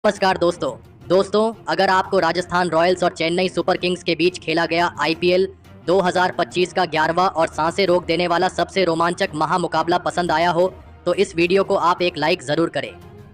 नमस्कार दोस्तों अगर आपको राजस्थान रॉयल्स और चेन्नई सुपर किंग्स के बीच खेला गया आईपीएल 2025 का 11वां और सांसें रोक देने वाला सबसे रोमांचक महामुकाबला पसंद आया हो तो इस वीडियो को आप एक लाइक जरूर करें।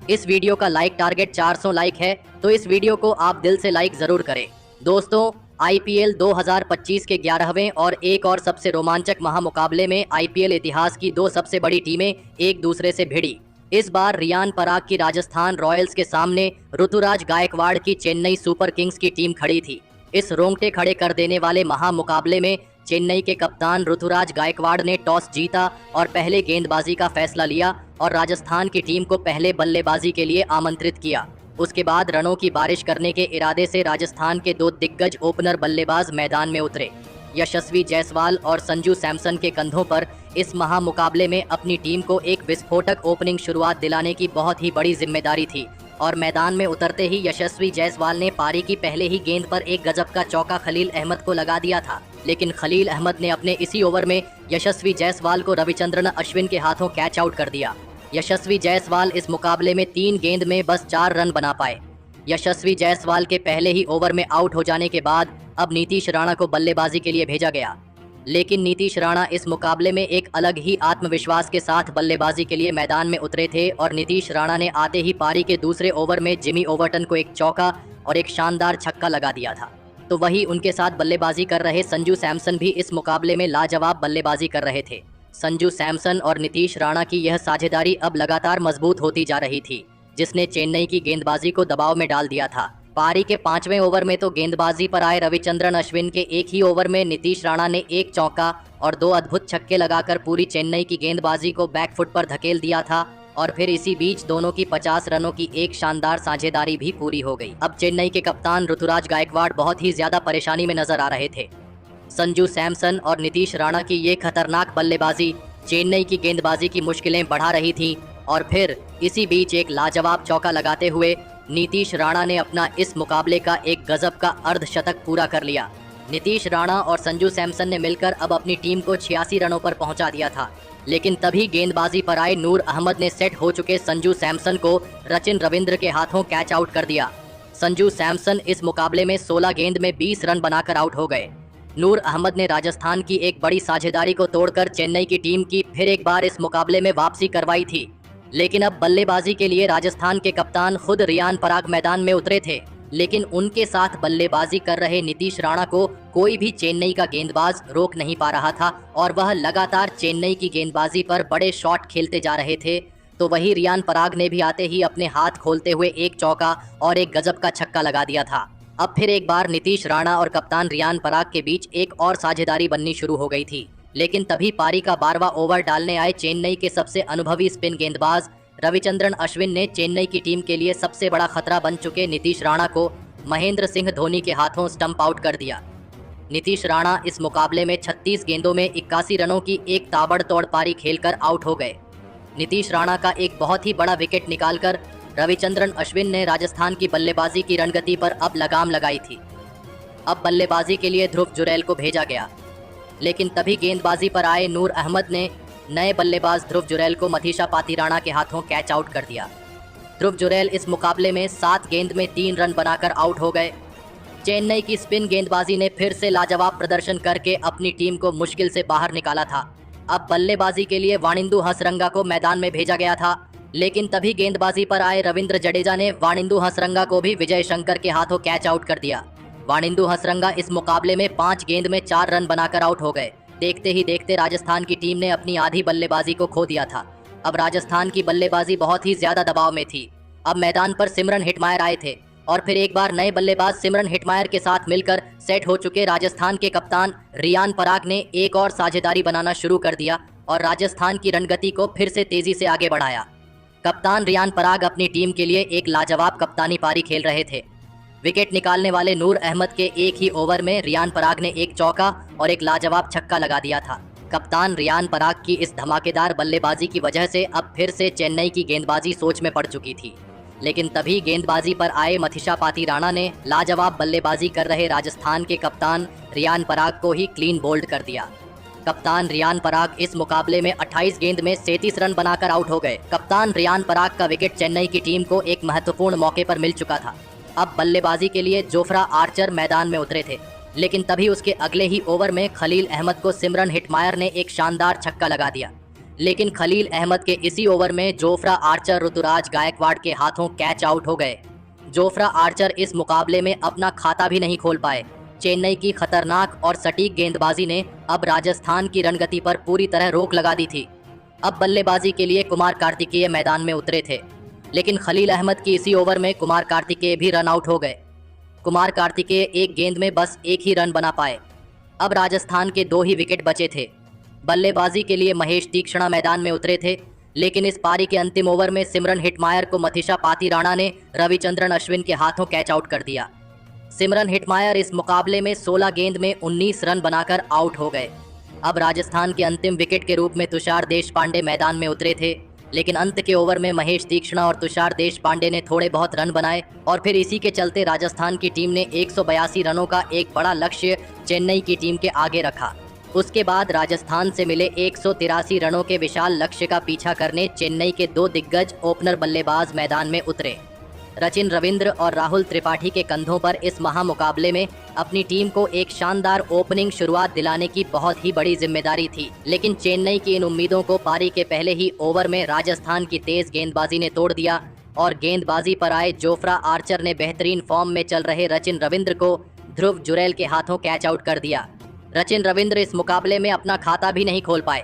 इस वीडियो का लाइक टारगेट 400 लाइक है, तो इस वीडियो को आप दिल से लाइक जरूर करें। दोस्तों, आईपीएल 2025 के 11वें और एक और सबसे रोमांचक महामुकाबले में आईपीएल इतिहास की दो सबसे बड़ी टीमें एक दूसरे से भिड़ी। इस बार रियान पराग की राजस्थान रॉयल्स के सामने ऋतुराज गायकवाड़ की चेन्नई सुपर किंग्स की टीम खड़ी थी। इस रोंगटे खड़े कर देने वाले महामुकाबले में चेन्नई के कप्तान ऋतुराज गायकवाड़ ने टॉस जीता और पहले गेंदबाजी का फैसला लिया और राजस्थान की टीम को पहले बल्लेबाजी के लिए आमंत्रित किया। उसके बाद रनों की बारिश करने के इरादे से राजस्थान के दो दिग्गज ओपनर बल्लेबाज मैदान में उतरे। यशस्वी जायसवाल और संजू सैमसन के कंधों पर इस महामुकाबले में अपनी टीम को एक विस्फोटक ओपनिंग शुरुआत दिलाने की बहुत ही बड़ी जिम्मेदारी थी और मैदान में उतरते ही यशस्वी जायसवाल ने पारी की पहले ही गेंद पर एक गजब का चौका खलील अहमद को लगा दिया था। लेकिन खलील अहमद ने अपने इसी ओवर में यशस्वी जायसवाल को रविचंद्रन अश्विन के हाथों कैच आउट कर दिया। यशस्वी जायसवाल इस मुकाबले में 3 गेंद में बस 4 रन बना पाए। यशस्वी जायसवाल के पहले ही ओवर में आउट हो जाने के बाद अब नीतीश राणा को बल्लेबाजी के लिए भेजा गया, लेकिन नीतीश राणा इस मुकाबले में एक अलग ही आत्मविश्वास के साथ बल्लेबाजी के लिए मैदान में उतरे थे और नीतीश राणा ने आते ही पारी के दूसरे ओवर में जिमी ओवर्टन को एक चौका और एक शानदार छक्का लगा दिया था। तो वही उनके साथ बल्लेबाजी कर रहे संजू सैमसन भी इस मुकाबले में लाजवाब बल्लेबाजी कर रहे थे। संजू सैमसन और नीतीश राणा की यह साझेदारी अब लगातार मजबूत होती जा रही थी, जिसने चेन्नई की गेंदबाजी को दबाव में डाल दिया था। पारी के 5वें ओवर में तो गेंदबाजी पर आए रविचंद्रन अश्विन के एक ही ओवर में नीतीश राणा ने एक चौका और 2 अद्भुत छक्के लगाकर पूरी चेन्नई की गेंदबाजी को बैकफुट पर धकेल दिया था और फिर इसी बीच दोनों की 50 रनों की एक शानदार साझेदारी भी पूरी हो गई। अब चेन्नई के कप्तान ऋतुराज गायकवाड़ बहुत ही ज्यादा परेशानी में नजर आ रहे थे। संजू सैमसन और नीतीश राणा की ये खतरनाक बल्लेबाजी चेन्नई की गेंदबाजी की मुश्किलें बढ़ा रही थी और फिर इसी बीच एक लाजवाब चौका लगाते हुए नीतीश राणा ने अपना इस मुकाबले का एक गजब का अर्धशतक पूरा कर लिया। नीतीश राणा और संजू सैमसन ने मिलकर अब अपनी टीम को 86 रनों पर पहुंचा दिया था, लेकिन तभी गेंदबाजी पर आए नूर अहमद ने सेट हो चुके संजू सैमसन को सचिन रविंद्र के हाथों कैच आउट कर दिया। संजू सैमसन इस मुकाबले में 16 गेंद में 20 रन बनाकर आउट हो गए। नूर अहमद ने राजस्थान की एक बड़ी साझेदारी को तोड़कर चेन्नई की टीम की फिर एक बार इस मुकाबले में वापसी करवाई थी, लेकिन अब बल्लेबाजी के लिए राजस्थान के कप्तान खुद रियान पराग मैदान में उतरे थे, लेकिन उनके साथ बल्लेबाजी कर रहे नीतीश राणा को कोई भी चेन्नई का गेंदबाज रोक नहीं पा रहा था और वह लगातार चेन्नई की गेंदबाजी पर बड़े शॉट खेलते जा रहे थे। तो वही रियान पराग ने भी आते ही अपने हाथ खोलते हुए एक चौका और एक गजब का छक्का लगा दिया था। अब फिर एक बार नीतीश राणा और कप्तान रियान पराग के बीच एक और साझेदारी बननी शुरू हो गई थी, लेकिन तभी पारी का 12वां ओवर डालने आए चेन्नई के सबसे अनुभवी स्पिन गेंदबाज रविचंद्रन अश्विन ने चेन्नई की टीम के लिए सबसे बड़ा खतरा बन चुके नीतीश राणा को महेंद्र सिंह धोनी के हाथों स्टंप आउट कर दिया। नीतीश राणा इस मुकाबले में 36 गेंदों में 81 रनों की एक ताबड़तोड़ पारी खेलकर आउट हो गए। नीतीश राणा का एक बहुत ही बड़ा विकेट निकालकर रविचंद्रन अश्विन ने राजस्थान की बल्लेबाजी की रणगति पर अब लगाम लगाई थी। अब बल्लेबाजी के लिए ध्रुव जुरैल को भेजा गया, लेकिन तभी गेंदबाजी पर आए नूर अहमद ने नए बल्लेबाज ध्रुव जुरैल को मथीशा पातिराणा के हाथों कैच आउट कर दिया। ध्रुव जुरैल इस मुकाबले में 7 गेंद में 3 रन बनाकर आउट हो गए। चेन्नई की स्पिन गेंदबाजी ने फिर से लाजवाब प्रदर्शन करके अपनी टीम को मुश्किल से बाहर निकाला था। अब बल्लेबाजी के लिए वाणिंदु हसरंगा को मैदान में भेजा गया था, लेकिन तभी गेंदबाजी पर आए रविंद्र जडेजा ने वाणिंदु हसरंगा को भी विजय शंकर के हाथों कैच आउट कर दिया। वाणिंदु हसरंगा इस मुकाबले में 5 गेंद में 4 रन बनाकर आउट हो गए। देखते ही देखते राजस्थान की टीम ने अपनी आधी बल्लेबाजी को खो दिया था। अब राजस्थान की बल्लेबाजी बहुत ही ज्यादा दबाव में थी। अब मैदान पर सिमरन हिटमायर आए थे और फिर एक बार नए बल्लेबाज सिमरन हिटमायर के साथ मिलकर सेट हो चुके राजस्थान के कप्तान रियान पराग ने एक और साझेदारी बनाना शुरू कर दिया और राजस्थान की रणगति को फिर से तेजी से आगे बढ़ाया। कप्तान रियान पराग अपनी टीम के लिए एक लाजवाब कप्तानी पारी खेल रहे थे। विकेट निकालने वाले नूर अहमद के एक ही ओवर में रियान पराग ने एक चौका और एक लाजवाब छक्का लगा दिया था। कप्तान रियान पराग की इस धमाकेदार बल्लेबाजी की वजह से अब फिर से चेन्नई की गेंदबाजी सोच में पड़ चुकी थी, लेकिन तभी गेंदबाजी पर आए मथीशा पातिराणा ने लाजवाब बल्लेबाजी कर रहे राजस्थान के कप्तान रियान पराग को ही क्लीन बोल्ड कर दिया। कप्तान रियान पराग इस मुकाबले में 28 गेंद में 37 रन बनाकर आउट हो गए। कप्तान रियान पराग का विकेट चेन्नई की टीम को एक महत्वपूर्ण मौके पर मिल चुका था। अब बल्लेबाजी के लिए जोफ्रा आर्चर मैदान में उतरे थे, लेकिन तभी उसके अगले ही ओवर में खलील अहमद को सिमरन हिटमायर ने एक शानदार छक्का लगा दिया। लेकिन खलील अहमद के इसी ओवर में जोफ्रा आर्चर ऋतुराज गायकवाड़ के हाथों कैच आउट हो गए। जोफ्रा आर्चर इस मुकाबले में अपना खाता भी नहीं खोल पाए। चेन्नई की खतरनाक और सटीक गेंदबाजी ने अब राजस्थान की रणगति पर पूरी तरह रोक लगा दी थी। अब बल्लेबाजी के लिए कुमार कार्तिकेय मैदान में उतरे थे, लेकिन खलील अहमद की इसी ओवर में कुमार कार्तिकेय भी रन आउट हो गए। कुमार कार्तिकेय एक गेंद में बस एक ही रन बना पाए। अब राजस्थान के 2 ही विकेट बचे थे। बल्लेबाजी के लिए महेश तीक्ष्णा मैदान में उतरे थे, लेकिन इस पारी के अंतिम ओवर में सिमरन हिटमायर को मथीशा पातिराणा ने रविचंद्रन अश्विन के हाथों कैच आउट कर दिया। सिमरन हिटमायर इस मुकाबले में 16 गेंद में 19 रन बनाकर आउट हो गए। अब राजस्थान के अंतिम विकेट के रूप में तुषार देशपांडे मैदान में उतरे थे, लेकिन अंत के ओवर में महेश तीक्ष्णा और तुषार देशपांडे ने थोड़े बहुत रन बनाए और फिर इसी के चलते राजस्थान की टीम ने 182 रनों का एक बड़ा लक्ष्य चेन्नई की टीम के आगे रखा। उसके बाद राजस्थान से मिले 183 रनों के विशाल लक्ष्य का पीछा करने चेन्नई के 2 दिग्गज ओपनर बल्लेबाज मैदान में उतरे। रचिन रविंद्र और राहुल त्रिपाठी के कंधों पर इस महामुकाबले में अपनी टीम को एक शानदार ओपनिंग शुरुआत दिलाने की बहुत ही बड़ी जिम्मेदारी थी, लेकिन चेन्नई की इन उम्मीदों को पारी के पहले ही ओवर में राजस्थान की तेज गेंदबाजी ने तोड़ दिया और गेंदबाजी पर आए जोफ्रा आर्चर ने बेहतरीन फॉर्म में चल रहे रचिन रविंद्र को ध्रुव जुरैल के हाथों कैच आउट कर दिया। रचिन रविंद्र इस मुकाबले में अपना खाता भी नहीं खोल पाए।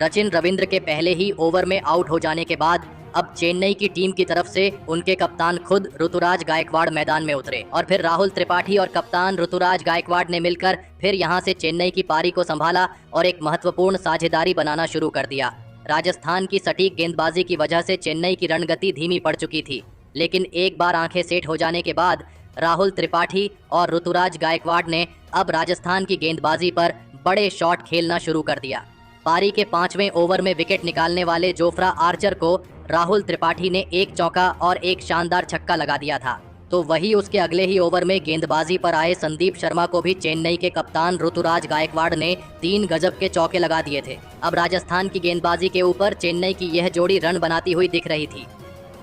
रचिन रविंद्र के पहले ही ओवर में आउट हो जाने के बाद अब चेन्नई की टीम की तरफ से उनके कप्तान खुद ऋतुराज गायकवाड़ मैदान में उतरे और फिर राहुल त्रिपाठी और कप्तान ऋतुराज गायकवाड़ ने मिलकर फिर यहां से चेन्नई की पारी को संभाला और एक महत्वपूर्ण साझेदारी बनाना शुरू कर दिया। राजस्थान की सटीक गेंदबाजी की वजह से चेन्नई की रणगति धीमी पड़ चुकी थी, लेकिन एक बार आंखें सेट हो जाने के बाद राहुल त्रिपाठी और ऋतुराज गायकवाड़ ने अब राजस्थान की गेंदबाजी पर बड़े शॉट खेलना शुरू कर दिया। पारी के 5वें ओवर में विकेट निकालने वाले जोफ्रा आर्चर को राहुल त्रिपाठी ने एक चौका और एक शानदार छक्का लगा दिया था, तो वही उसके अगले ही ओवर में गेंदबाजी पर आए संदीप शर्मा को भी चेन्नई के कप्तान ऋतुराज गायकवाड़ ने 3 गजब के चौके लगा दिए थे। अब राजस्थान की गेंदबाजी के ऊपर चेन्नई की यह जोड़ी रन बनाती हुई दिख रही थी।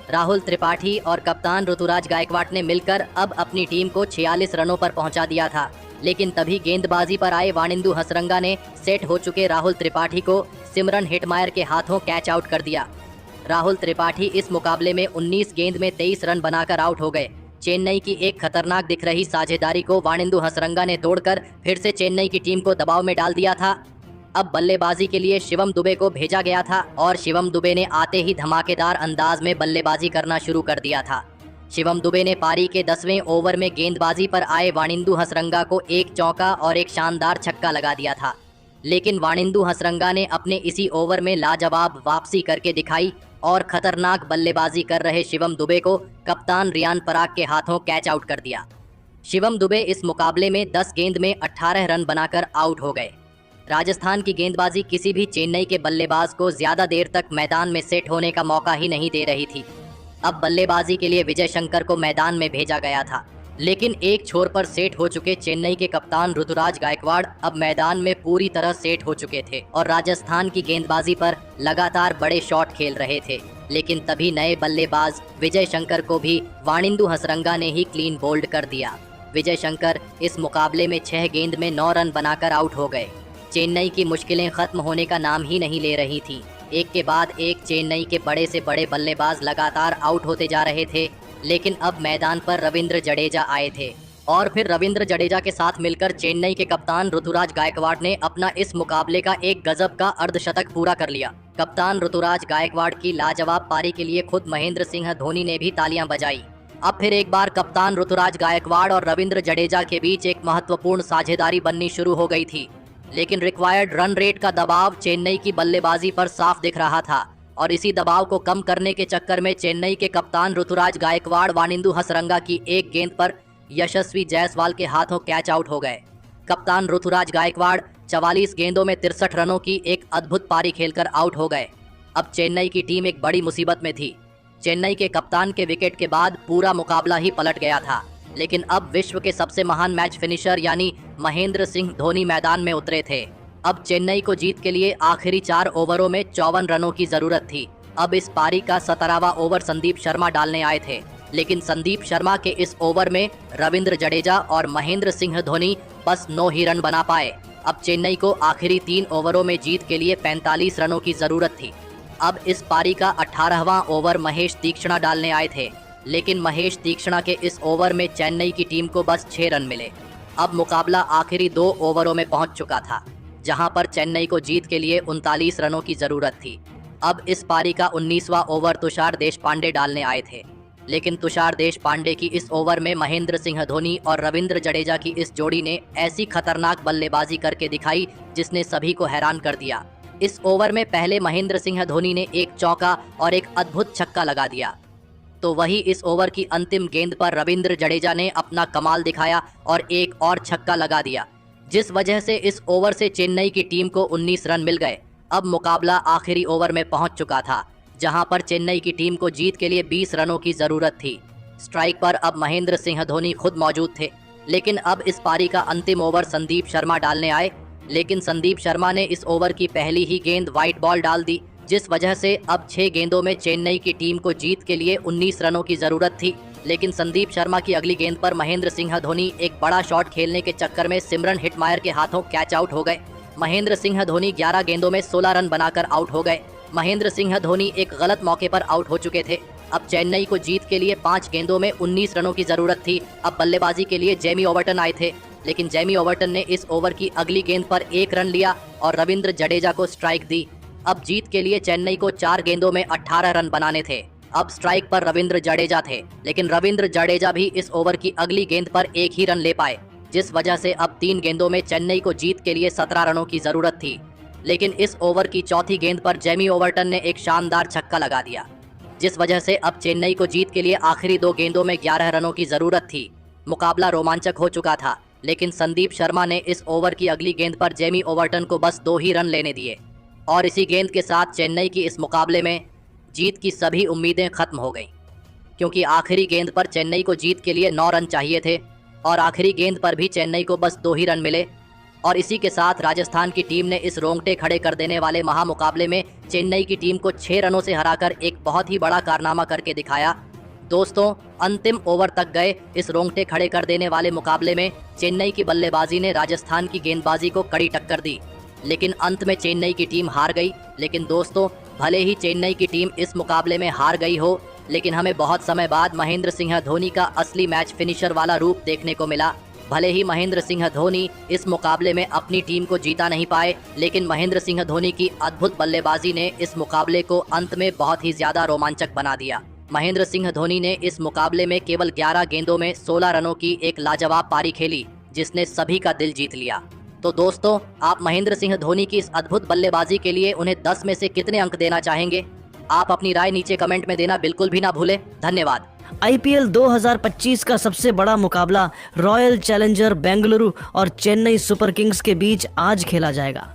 राहुल त्रिपाठी और कप्तान ऋतुराज गायकवाड़ ने मिलकर अब अपनी टीम को 46 रनों पर पहुंचा दिया था, लेकिन तभी गेंदबाजी पर आए वानिंदु हसरंगा ने सेट हो चुके राहुल त्रिपाठी को सिमरन हिटमायर के हाथों कैच आउट कर दिया। राहुल त्रिपाठी इस मुकाबले में 19 गेंद में 23 रन बनाकर आउट हो गए। चेन्नई की एक खतरनाक दिख रही साझेदारी को वानिंदु हसरंगा ने तोड़कर फिर से चेन्नई की टीम को दबाव में डाल दिया था। अब बल्लेबाजी के लिए शिवम दुबे को भेजा गया था और शिवम दुबे ने आते ही धमाकेदार अंदाज में बल्लेबाजी करना शुरू कर दिया था। शिवम दुबे ने पारी के 10वें ओवर में गेंदबाजी पर आए वानिंदु हसरंगा को एक चौका और एक शानदार छक्का लगा दिया था, लेकिन वानिंदु हसरंगा ने अपने इसी ओवर में लाजवाब वापसी करके दिखाई और खतरनाक बल्लेबाजी कर रहे शिवम दुबे को कप्तान रियान पराग के हाथों कैच आउट कर दिया। शिवम दुबे इस मुकाबले में 10 गेंद में 18 रन बनाकर आउट हो गए। राजस्थान की गेंदबाजी किसी भी चेन्नई के बल्लेबाज को ज्यादा देर तक मैदान में सेट होने का मौका ही नहीं दे रही थी। अब बल्लेबाजी के लिए विजय शंकर को मैदान में भेजा गया था, लेकिन एक छोर पर सेट हो चुके चेन्नई के कप्तान ऋतुराज गायकवाड़ अब मैदान में पूरी तरह सेट हो चुके थे और राजस्थान की गेंदबाजी पर लगातार बड़े शॉट खेल रहे थे। लेकिन तभी नए बल्लेबाज विजय शंकर को भी वानिंदु हसरंगा ने ही क्लीन बोल्ड कर दिया। विजय शंकर इस मुकाबले में 6 गेंद में 9 रन बनाकर आउट हो गए। चेन्नई की मुश्किलें खत्म होने का नाम ही नहीं ले रही थी। एक के बाद एक चेन्नई के बड़े से बड़े बल्लेबाज लगातार आउट होते जा रहे थे, लेकिन अब मैदान पर रविंद्र जडेजा आए थे और फिर रविंद्र जडेजा के साथ मिलकर चेन्नई के कप्तान ऋतुराज गायकवाड़ ने अपना इस मुकाबले का एक गजब का अर्धशतक पूरा कर लिया। कप्तान ऋतुराज गायकवाड़ की लाजवाब पारी के लिए खुद महेंद्र सिंह धोनी ने भी तालियां बजाई। अब फिर एक बार कप्तान ऋतुराज गायकवाड़ और रविंद्र जडेजा के बीच एक महत्वपूर्ण साझेदारी बननी शुरू हो गई थी, लेकिन रिक्वायर्ड रन रेट का दबाव चेन्नई की बल्लेबाजी पर साफ दिख रहा था और इसी दबाव को कम करने के चक्कर में चेन्नई के कप्तान ऋतुराज गायकवाड़ वानिंदु हसरंगा की एक गेंद पर यशस्वी जायसवाल के हाथों कैच आउट हो गए। कप्तान ऋतुराज गायकवाड़ 44 गेंदों में 63 रनों की एक अद्भुत पारी खेलकर आउट हो गए। अब चेन्नई की टीम एक बड़ी मुसीबत में थी। चेन्नई के कप्तान के विकेट के बाद पूरा मुकाबला ही पलट गया था, लेकिन अब विश्व के सबसे महान मैच फिनिशर यानी महेंद्र सिंह धोनी मैदान में उतरे थे। अब चेन्नई को जीत के लिए आखिरी 4 ओवरों में 54 रनों की जरूरत थी। अब इस पारी का 17वां ओवर संदीप शर्मा डालने आए थे, लेकिन संदीप शर्मा के इस ओवर में रविंद्र जडेजा और महेंद्र सिंह धोनी बस 9 ही रन बना पाए। अब चेन्नई को आखिरी 3 ओवरों में जीत के लिए 45 रनों की जरूरत थी। अब इस पारी का 18वां ओवर महेश तीक्ष्णा डालने आए थे, लेकिन महेश तीक्ष्णा के इस ओवर में चेन्नई की टीम को बस 6 रन मिले। अब मुकाबला आखिरी 2 ओवरों में पहुंच चुका था, जहां पर चेन्नई को जीत के लिए 39 रनों की जरूरत थी। अब इस पारी का 19वां ओवर तुषार देशपांडे डालने आए थे, लेकिन तुषार देशपांडे की इस ओवर में महेंद्र सिंह धोनी और रविंद्र जडेजा की इस जोड़ी ने ऐसी खतरनाक बल्लेबाजी करके दिखाई जिसने सभी को हैरान कर दिया। इस ओवर में पहले महेंद्र सिंह धोनी ने एक चौका और एक अद्भुत छक्का लगा दिया, तो वही इस ओवर की अंतिम गेंद पर रविंद्र जडेजा ने अपना कमाल दिखाया और एक और छक्का लगा दिया, जिस वजह से इस ओवर से चेन्नई की टीम को 19 रन मिल गए। अब मुकाबला आखिरी ओवर में पहुंच चुका था, जहां पर चेन्नई की टीम को जीत के लिए 20 रनों की जरूरत थी। स्ट्राइक पर अब महेंद्र सिंह धोनी खुद मौजूद थे, लेकिन अब इस पारी का अंतिम ओवर संदीप शर्मा डालने आए, लेकिन संदीप शर्मा ने इस ओवर की पहली ही गेंद वाइट बॉल डाल दी, जिस वजह से अब 6 गेंदों में चेन्नई की टीम को जीत के लिए 19 रनों की जरूरत थी। लेकिन संदीप शर्मा की अगली गेंद पर महेंद्र सिंह धोनी एक बड़ा शॉट खेलने के चक्कर में सिमरन हिटमायर के हाथों कैच आउट हो गए। महेंद्र सिंह धोनी 11 गेंदों में 16 रन बनाकर आउट हो गए। महेंद्र सिंह धोनी एक गलत मौके पर आउट हो चुके थे। अब चेन्नई को जीत के लिए 5 गेंदों में 19 रनों की जरूरत थी। अब बल्लेबाजी के लिए जेमी ओवर्टन आए थे, लेकिन जेमी ओवर्टन ने इस ओवर की अगली गेंद पर 1 रन लिया और रविंद्र जडेजा को स्ट्राइक दी। अब जीत के लिए चेन्नई को 4 गेंदों में 18 रन बनाने थे। अब स्ट्राइक पर रविंद्र जडेजा थे, लेकिन रविंद्र जडेजा भी इस ओवर की अगली गेंद पर 1 ही रन ले पाए, जिस वजह से अब 3 गेंदों में चेन्नई को जीत के लिए 17 रनों की जरूरत थी। लेकिन इस ओवर की चौथी गेंद पर जेमी ओवर्टन ने एक शानदार छक्का लगा दिया, जिस वजह से अब चेन्नई को जीत के लिए आखिरी 2 गेंदों में 11 रनों की जरूरत थी। मुकाबला रोमांचक हो चुका था, लेकिन संदीप शर्मा ने इस ओवर की अगली गेंद पर जेमी ओवर्टन को बस 2 ही रन लेने दिए और इसी गेंद के साथ चेन्नई की इस मुकाबले में जीत की सभी उम्मीदें खत्म हो गईं, क्योंकि आखिरी गेंद पर चेन्नई को जीत के लिए 9 रन चाहिए थे और आखिरी गेंद पर भी चेन्नई को बस 2 ही रन मिले। और इसी के साथ राजस्थान की टीम ने इस रोंगटे खड़े कर देने वाले महामुकाबले में चेन्नई की टीम को 6 रनों से हराकर एक बहुत ही बड़ा कारनामा करके दिखाया। दोस्तों, अंतिम ओवर तक गए इस रोंगटे खड़े कर देने वाले मुकाबले में चेन्नई की बल्लेबाजी ने राजस्थान की गेंदबाजी को कड़ी टक्कर दी, लेकिन अंत में चेन्नई की टीम हार गई। लेकिन दोस्तों, भले ही चेन्नई की टीम इस मुकाबले में हार गई हो, लेकिन हमें बहुत समय बाद महेंद्र सिंह धोनी का असली मैच फिनिशर वाला रूप देखने को मिला। भले ही महेंद्र सिंह धोनी इस मुकाबले में अपनी टीम को जीता नहीं पाए, लेकिन महेंद्र सिंह धोनी की अद्भुत बल्लेबाजी ने इस मुकाबले को अंत में बहुत ही ज्यादा रोमांचक बना दिया। महेंद्र सिंह धोनी ने इस मुकाबले में केवल 11 गेंदों में 16 रनों की एक लाजवाब पारी खेली, जिसने सभी का दिल जीत लिया। तो दोस्तों, आप महेंद्र सिंह धोनी की इस अद्भुत बल्लेबाजी के लिए उन्हें 10 में से कितने अंक देना चाहेंगे? आप अपनी राय नीचे कमेंट में देना बिल्कुल भी ना भूलें। धन्यवाद। आईपीएल 2025 का सबसे बड़ा मुकाबला रॉयल चैलेंजर बेंगलुरु और चेन्नई सुपर किंग्स के बीच आज खेला जाएगा।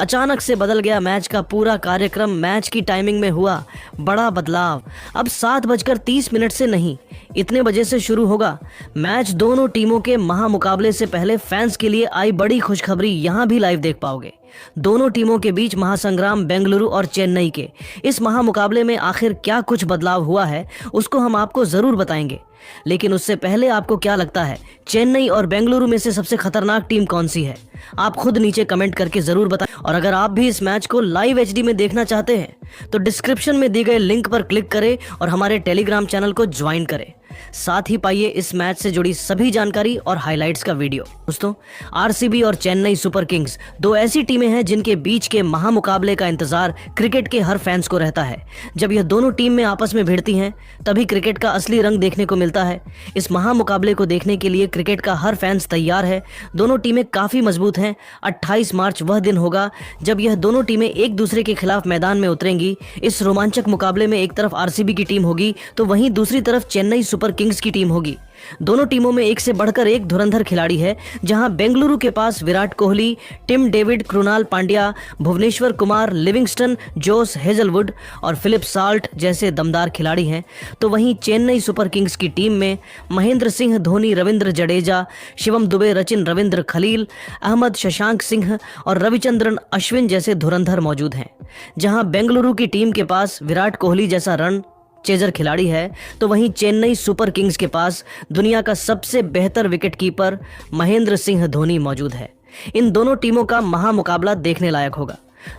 अचानक से बदल गया मैच का पूरा कार्यक्रम। मैच की टाइमिंग में हुआ बड़ा बदलाव। अब 7:30 से नहीं, इतने बजे से शुरू होगा मैच। दोनों टीमों के महामुकाबले से पहले फैंस के लिए आई बड़ी खुशखबरी, यहां भी लाइव देख पाओगे। दोनों टीमों के बीच महासंग्राम बेंगलुरु और चेन्नई के इस महामुकाबले में आखिर क्या कुछ बदलाव हुआ है, उसको हम आपको जरूर बताएंगे। लेकिन उससे पहले आपको क्या लगता है, चेन्नई और बेंगलुरु में से सबसे खतरनाक टीम कौन सी है? आप खुद नीचे कमेंट करके जरूर बताएं। और अगर आप भी इस मैच को लाइव एचडी में देखना चाहते हैं तो डिस्क्रिप्शन में दी गए लिंक पर क्लिक करें और हमारे टेलीग्राम चैनल को ज्वाइन करें। साथ ही पाइए इस मैच से जुड़ी सभी जानकारी और हाइलाइट्स का वीडियो। दोस्तों, आरसीबी और चेन्नई सुपर किंग्स 2 ऐसी टीमें हैं जिनके बीच के महामुकाबले का इंतजार क्रिकेट के हर फैंस को रहता है। जब यह दोनों टीम में आपस में भिड़ती हैं, तभी क्रिकेट का असली रंग देखने को मिलता है। इस महामुकाबले को देखने के लिए क्रिकेट का हर फैंस तैयार है। दोनों टीमें काफी मजबूत हैं। 28 मार्च वह दिन होगा जब यह दोनों टीमें एक दूसरे के खिलाफ मैदान में उतरेंगी। इस रोमांचक मुकाबले में एक तरफ आरसीबी की टीम होगी तो वहीं दूसरी तरफ चेन्नई सुपर सुपर किंग्स की टीम होगी। दोनों टीमों में एक से बढ़कर एक धुरंधर खिलाड़ी है, जहां बेंगलुरु के पास Virat Kohli, Tim David, Krunal Pandya, Bhuvneshwar Kumar, Livingstone, Josh Hazlewood और फिलिप साल्ट जैसे दमदार खिलाड़ी हैं, तो वहीं चेन्नई सुपर किंग्स की टीम में महेंद्र सिंह धोनी, रविंद्र जडेजा, शिवम दुबे, रचिन रविंद्र, खलील अहमद, शशांक सिंह और रविचंद्रन अश्विन जैसे धुरंधर मौजूद हैं। जहां बेंगलुरु की टीम के पास विराट कोहली जैसा रन चेजर खिलाड़ी है, तो वहीं चेन्नई सुपर किंग्स के पास दुनिया का सबसे बेहतर विकेटकीपर महेंद्र सिंह धोनी मौजूद है। इन दोनों टीमों का महामुकाबला देखने लायक होगा।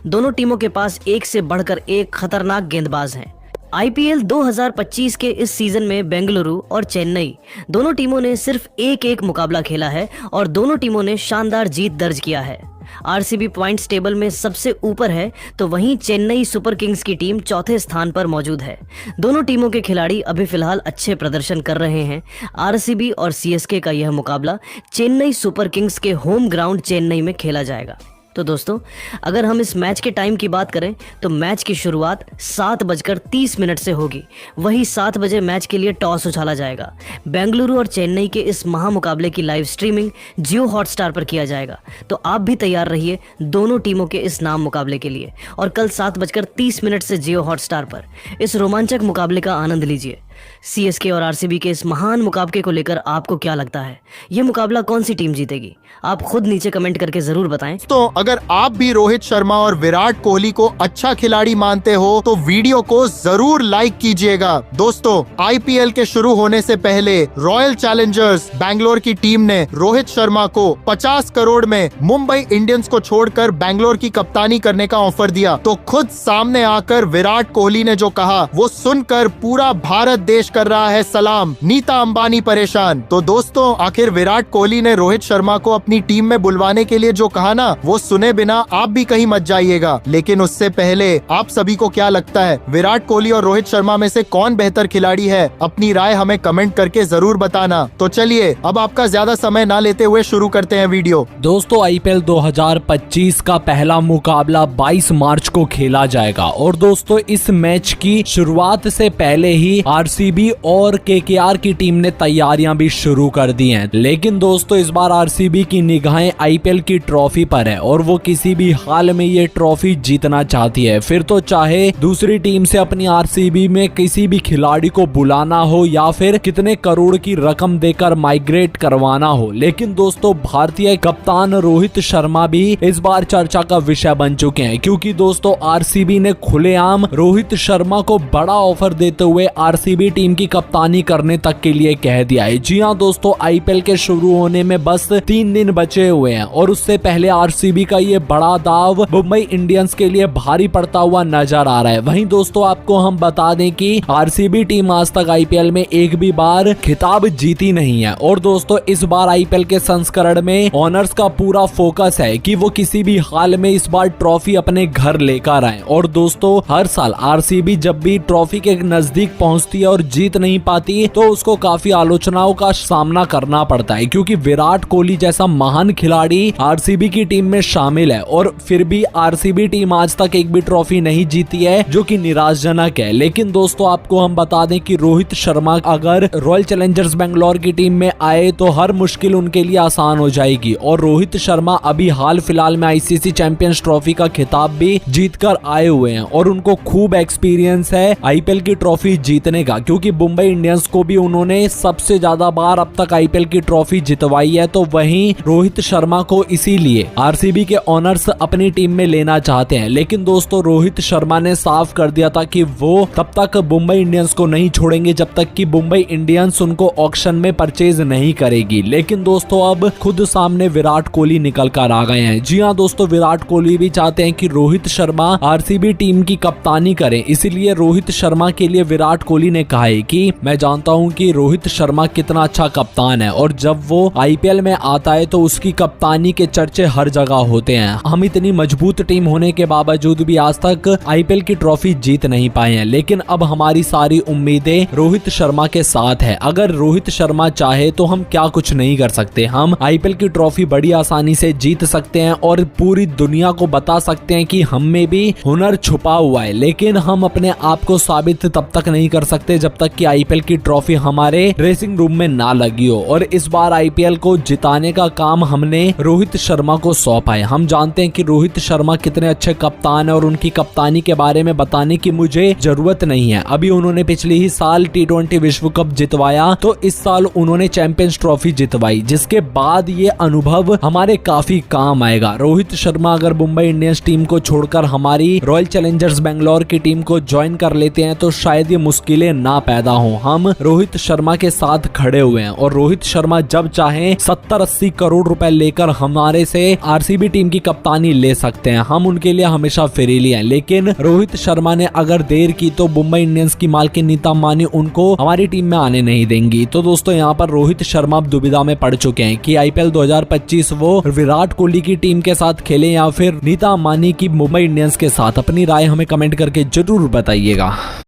दोनों टीमों के पास एक से बढ़कर एक खतरनाक गेंदबाज हैं। आईपीएल 2025 के इस सीजन में बेंगलुरु और चेन्नई दोनों टीमों ने सिर्फ एक मुकाबला खेला है और दोनों टीमों ने शानदार जीत दर्ज किया है। आरसीबी पॉइंट्स टेबल में सबसे ऊपर है, तो वहीं चेन्नई सुपर किंग्स की टीम चौथे स्थान पर मौजूद है। दोनों टीमों के खिलाड़ी अभी फिलहाल अच्छे प्रदर्शन कर रहे हैं। आरसीबी और सीएसके का यह मुकाबला चेन्नई सुपर किंग्स के होम ग्राउंड चेन्नई में खेला जाएगा। तो दोस्तों, अगर हम इस मैच के टाइम की बात करें तो मैच की शुरुआत 7:30 से होगी। वही 7 बजे मैच के लिए टॉस उछाला जाएगा। बेंगलुरु और चेन्नई के इस महामुकाबले की लाइव स्ट्रीमिंग जियो हॉटस्टार पर किया जाएगा। तो आप भी तैयार रहिए दोनों टीमों के इस नाम मुकाबले के लिए और कल 7:30 से जियो हॉटस्टार पर इस रोमांचक मुकाबले का आनंद लीजिए। सीएसके और आरसीबी के इस महान मुकाबले को लेकर आपको क्या लगता है? यह मुकाबला कौन सी टीम जीतेगी? आप खुद नीचे कमेंट करके जरूर बताएं। तो अगर आप भी रोहित शर्मा और विराट कोहली को अच्छा खिलाड़ी मानते हो तो वीडियो को जरूर लाइक कीजिएगा। दोस्तों, आईपीएल के शुरू होने से पहले रॉयल चैलेंजर्स बैंगलोर की टीम ने रोहित शर्मा को 50 करोड़ में मुंबई इंडियंस को छोड़कर बैंगलोर की कप्तानी करने का ऑफर दिया। तो खुद सामने आकर विराट कोहली ने जो कहा वो सुनकर पूरा भारत देश कर रहा है सलाम। नीता अंबानी परेशान। तो दोस्तों, आखिर विराट कोहली ने रोहित शर्मा को अपनी टीम में बुलवाने के लिए जो कहा ना, वो सुने बिना आप भी कहीं मत जाइएगा। लेकिन उससे पहले आप सभी को क्या लगता है, विराट कोहली और रोहित शर्मा में से कौन बेहतर खिलाड़ी है? अपनी राय हमें कमेंट करके जरूर बताना। तो चलिए, अब आपका ज्यादा समय ना लेते हुए शुरू करते हैं वीडियो। दोस्तों, आईपीएल 2025 का पहला मुकाबला 22 मार्च को खेला जाएगा और दोस्तों, इस मैच की शुरुआत से पहले ही आरसीबी और केकेआर की टीम ने तैयारियां भी शुरू कर दी हैं। लेकिन दोस्तों, इस बार आरसीबी की निगाहें आईपीएल की ट्रॉफी पर है और वो किसी भी हाल में ये ट्रॉफी जीतना चाहती है। फिर तो चाहे दूसरी टीम से अपनी आरसीबी में किसी भी खिलाड़ी को बुलाना हो या फिर कितने करोड़ की रकम देकर माइग्रेट करवाना हो। लेकिन दोस्तों, भारतीय कप्तान रोहित शर्मा भी इस बार चर्चा का विषय बन चुके हैं, क्योंकि दोस्तों आरसीबी ने खुलेआम रोहित शर्मा को बड़ा ऑफर देते हुए आरसीबी टीम की कप्तानी करने तक के लिए कह दिया है। जी हां दोस्तों, आईपीएल के शुरू होने में बस 3 दिन बचे हुए हैं और उससे पहले आरसीबी का ये बड़ा दाव मुंबई इंडियंस के लिए भारी पड़ता हुआ नजर आ रहा है। वहीं दोस्तों, आपको हम बता दें कि आरसीबी टीम आज तक आईपीएल में एक भी बार खिताब जीती नहीं है और दोस्तों, इस बार आईपीएल के संस्करण में ओनर्स का पूरा फोकस है कि वो किसी भी हाल में इस बार ट्रॉफी अपने घर लेकर आए। और दोस्तों, हर साल आरसीबी जब भी ट्रॉफी के नजदीक पहुंचती है और जीत नहीं पाती तो उसको काफी आलोचनाओं का सामना करना पड़ता है, क्योंकि विराट कोहली जैसा महान खिलाड़ी आरसीबी की टीम में शामिल है और फिर भी आरसीबी टीम आज तक एक भी ट्रॉफी नहीं जीती है, जो कि निराशजनक है। लेकिन दोस्तों, आपको हम बता दें कि रोहित शर्मा अगर रॉयल चैलेंजर्स बैंगलोर की टीम में आए तो हर मुश्किल उनके लिए आसान हो जाएगी। और रोहित शर्मा अभी हाल फिलहाल में आईसीसी चैंपियंस ट्रॉफी का खिताब भी जीत कर आए हुए हैं और उनको खूब एक्सपीरियंस है आईपीएल की ट्रॉफी जीतने का, क्योंकि मुंबई इंडियंस को भी उन्होंने सबसे ज्यादा बार अब तक आईपीएल की ट्रॉफी जितवाई है। तो वहीं रोहित शर्मा को इसीलिए आरसीबी के ओनर्स अपनी टीम में लेना चाहते हैं। लेकिन दोस्तों, रोहित शर्मा ने साफ कर दिया था कि वो तब तक मुंबई इंडियंस को नहीं छोड़ेंगे जब तक कि मुंबई इंडियंस उनको ऑक्शन में परचेज नहीं करेगी। लेकिन दोस्तों, अब खुद सामने विराट कोहली निकल कर आ गए हैं। जी हाँ दोस्तों, विराट कोहली भी चाहते हैं कि रोहित शर्मा आरसीबी टीम की कप्तानी करें। इसीलिए रोहित शर्मा के लिए विराट कोहली ने कहा है कि मैं जानता हूं कि रोहित शर्मा कितना अच्छा कप्तान है और जब वो आईपीएल में आता है तो उसकी कप्तानी के चर्चे हर जगह होते हैं। हम इतनी मजबूत टीम होने के बावजूद भी आज तक आईपीएल की ट्रॉफी जीत नहीं पाए हैं, लेकिन अब हमारी सारी उम्मीदें रोहित शर्मा के साथ है। अगर रोहित शर्मा चाहे तो हम क्या कुछ नहीं कर सकते। हम आईपीएल की ट्रॉफी बड़ी आसानी से जीत सकते हैं और पूरी दुनिया को बता सकते हैं कि हम में भी हुनर छुपा हुआ है। लेकिन हम अपने आप को साबित तब तक नहीं कर सकते जब तक कि आईपीएल की ट्रॉफी हमारे ड्रेसिंग रूम में ना लगी हो। और इस बार आईपीएल को जिताने का काम हमने रोहित शर्मा को सौंपा है। हम जानते हैं कि रोहित शर्मा कितने अच्छे कप्तान है और उनकी कप्तानी के बारे में बताने की मुझे जरूरत नहीं है। अभी उन्होंने पिछले ही साल T20 विश्व कप जितवाया, तो इस साल उन्होंने चैंपियंस ट्रॉफी जितवाई, जिसके बाद ये अनुभव हमारे काफी काम आएगा। रोहित शर्मा अगर मुंबई इंडियंस टीम को छोड़कर हमारी रॉयल चैलेंजर्स बेंगलोर की टीम को ज्वाइन कर लेते हैं तो शायद ये मुश्किलें ना पैदा हो। हम रोहित शर्मा के साथ खड़े हुए हैं और रोहित शर्मा जब चाहे 70-80 करोड़ रुपए लेकर हमारे से आरसीबी टीम की कप्तानी ले सकते हैं। हम उनके लिए हमेशा फ्रीली हैं। लेकिन रोहित शर्मा ने अगर देर की तो मुंबई इंडियंस की मालकिन नीता अंबानी उनको हमारी टीम में आने नहीं देंगी। तो दोस्तों यहाँ पर रोहित शर्मा अब दुविधा में पड़ चुके हैं कि आईपीएल 2025 वो विराट कोहली की टीम के साथ खेले या फिर नीता अंबानी की मुंबई इंडियंस के साथ। अपनी राय हमें कमेंट करके जरूर बताइएगा।